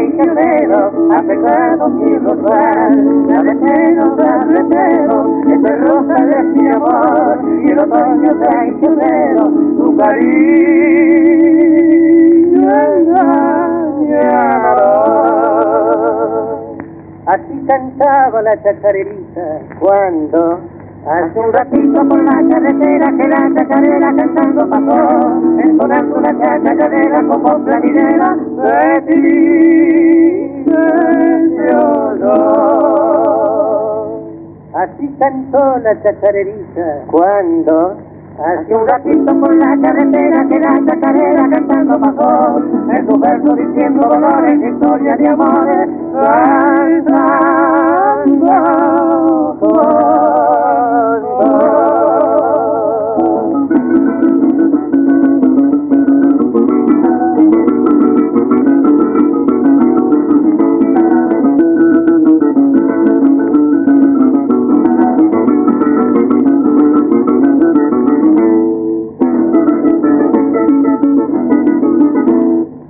traicionero, apegado mi rosal, carretero, esta rosa de mi amor, y el otoño traicionero, tu cariño engañador. Así cantaba la chacarerita cuando hace un ratito por la carretera que la chacarera cantando pasó, entonando la chacarera como planinera de triste olor. Así cantó la chacarerita cuando hace un ratito por la carretera que la chacarera cantando pasó, en su verso diciendo dolores, historias de amores,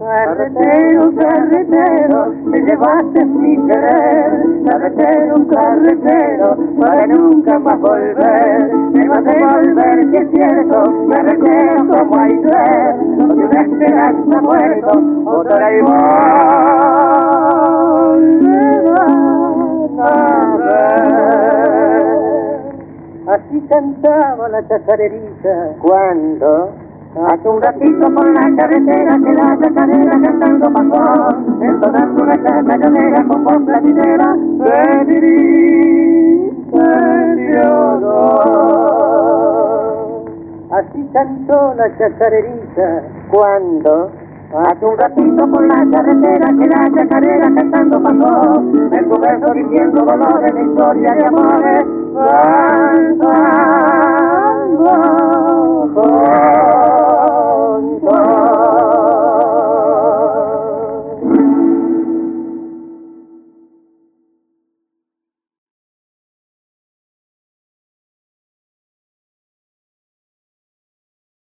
Carretero, carretero, me llevaste sin querer, carretero, carretero, para nunca más volver, me vas a volver, que es cierto, carretero, como hay ser, donde una esperanza muerto, otra igual me vas a ver. Así cantaba la chacarerita cuando hace un ratito por la carretera que la chacarera cantando pasó, entonando una chacarera con voz platinera de triste olor. Así cantó la chacarerita cuando hace un ratito por la carretera que la chacarera cantando pasó, en su verso diciendo dolores de historia de amores, cantando.